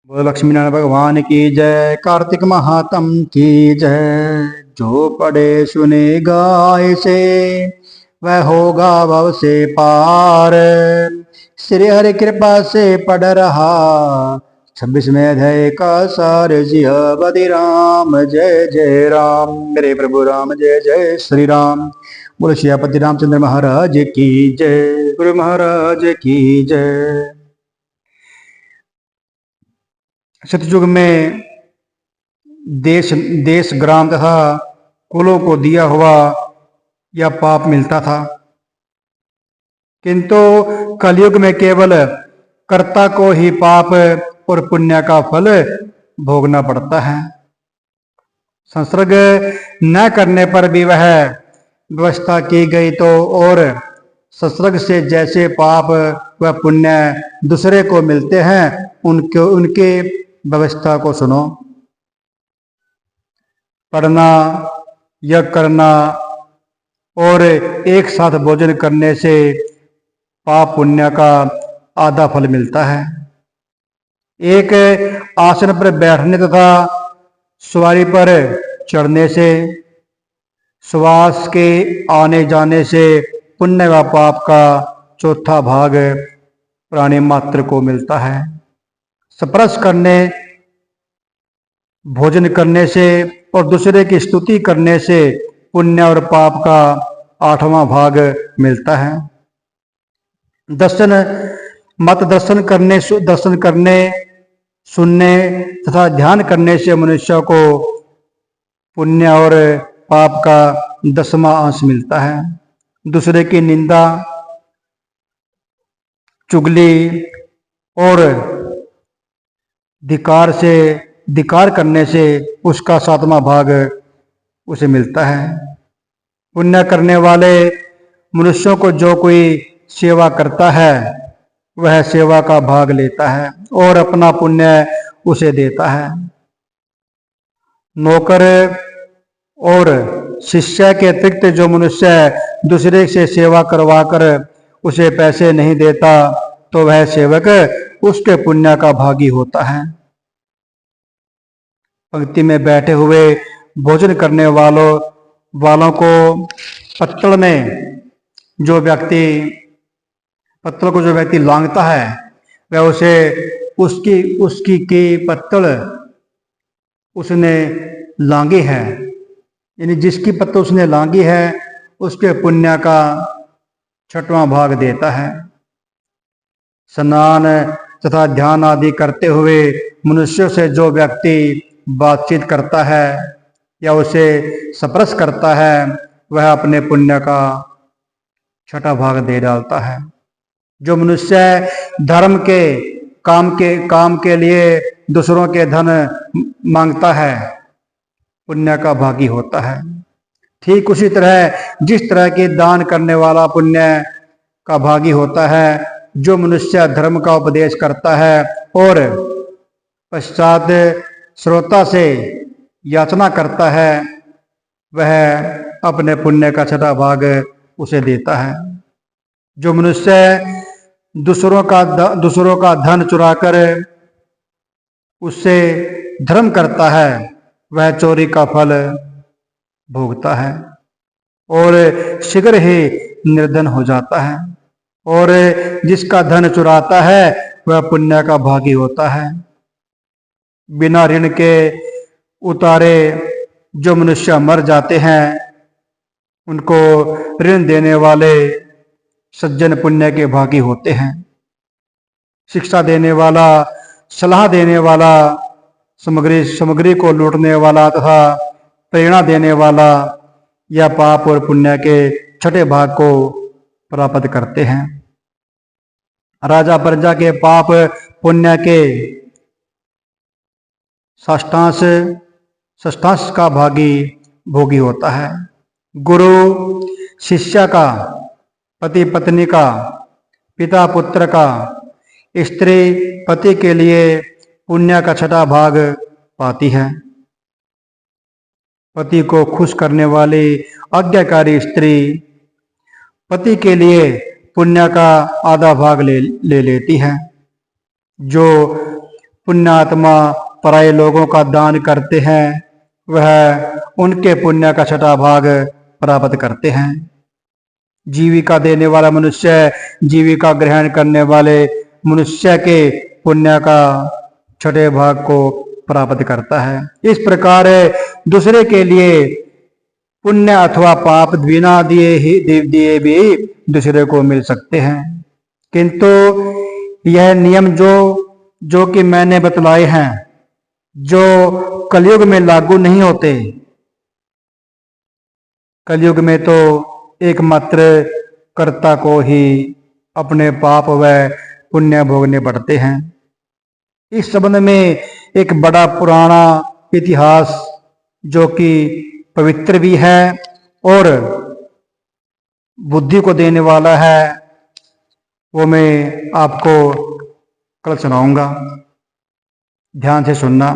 बोलो लक्ष्मी नारायण भगवान की जय। कार्तिक महात्म की जय। जो पढ़े सुने गाय से वह होगा भव से पार। श्री हरि कृपा से पढ़ रहा 26वें अध्याय का सार जिह बदि राम जय जय राम। मेरे प्रभु राम जय जय श्री राम। बोलो सियापति रामचंद्र महाराज की जय। गुरु महाराज की जय। सतयुग में देश देश ग्राम तथा कुलों को दिया हुआ यह पाप मिलता था, किंतु कलयुग में केवल कर्ता को ही पाप और पुण्य का फल भोगना पड़ता है। संसर्ग न करने पर भी वह व्यवस्था की गई तो और संसर्ग से जैसे पाप व पुण्य दूसरे को मिलते हैं उनके उनके व्यवस्था को सुनो। पढ़ना, यज्ञ करना और एक साथ भोजन करने से पाप पुण्य का आधा फल मिलता है। एक आसन पर बैठने तथा सवारी पर चढ़ने से, श्वास के आने जाने से पुण्य व पाप का चौथा भाग प्राणी मात्र को मिलता है। स्पर्श करने, भोजन करने से और दूसरे की स्तुति करने से पुण्य और पाप का 8वां भाग मिलता है। दर्शन मत दर्शन करने सुनने तथा ध्यान करने से मनुष्य को पुण्य और पाप का 10वां अंश मिलता है। दूसरे की निंदा, चुगली और धिक्कार करने से उसका 7वां भाग उसे मिलता है। पुण्य करने वाले मनुष्यों को जो कोई सेवा करता है वह सेवा का भाग लेता है और अपना पुण्य उसे देता है। नौकर और शिष्य के अतिरिक्त जो मनुष्य दूसरे से सेवा करवाकर उसे पैसे नहीं देता तो वह सेवक उसके पुण्य का भागी होता है। पंक्ति में बैठे हुए भोजन करने वालों को पत्तल को जो व्यक्ति लांघता है वह उसे उसकी की पत्तल उसने लांघी है, यानी जिसकी पत्तल उसने लांघी है उसके पुण्य का 6वां भाग देता है। स्नान तथा ध्यान आदि करते हुए मनुष्यों से जो व्यक्ति बातचीत करता है या उसे स्पर्श करता है वह अपने पुण्य का 6वां भाग दे डालता है। जो मनुष्य धर्म के काम के लिए दूसरों के धन मांगता है पुण्य का भागी होता है। ठीक उसी तरह जिस तरह के दान करने वाला पुण्य का भागी होता है, जो मनुष्य धर्म का उपदेश करता है और पश्चात श्रोता से याचना करता है वह अपने पुण्य का 6वां भाग उसे देता है। जो मनुष्य दूसरों का धन चुराकर उससे धर्म करता है वह चोरी का फल भोगता है और शीघ्र ही निर्धन हो जाता है। और जिसका धन चुराता है वह पुण्य का भागी होता है। बिना ऋण के उतारे जो मनुष्य मर जाते हैं उनको ऋण देने वाले सज्जन पुण्य के भागी होते हैं। शिक्षा देने वाला, सलाह देने वाला, सामग्री को लूटने वाला तथा प्रेरणा देने वाला या पाप और पुण्य के 6ठे भाग को प्राप्त करते हैं। राजा प्रजा के पाप पुण्य के षष्ठांश का भोगी होता है। गुरु शिष्य का, पति पत्नी का, पिता पुत्र का, स्त्री पति के लिए पुण्य का 6वां भाग पाती है। पति को खुश करने वाली आज्ञाकारी स्त्री पति के लिए पुण्य का आधा भाग ले लेती है। जो पुण्यात्मा पराये लोगों का दान करते हैं वह उनके पुण्य का छठा भाग प्राप्त करते हैं। जीविका देने वाला मनुष्य जीविका ग्रहण करने वाले मनुष्य के पुण्य का छठे भाग को प्राप्त करता है। इस प्रकार दूसरे के लिए पुण्य अथवा पाप बिना दिए भी दूसरे को मिल सकते हैं, किंतु यह नियम जो कि मैंने बतलाए हैं जो कलयुग में लागू नहीं होते। कलयुग में तो एकमात्र कर्ता को ही अपने पाप व पुण्य भोगने पड़ते हैं। इस संबंध में एक बड़ा पुराना इतिहास जो कि पवित्र भी है और बुद्धि को देने वाला है वो मैं आपको कल सुनाऊंगा, ध्यान से सुनना।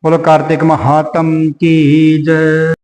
बोलो कार्तिक महात्म की जय।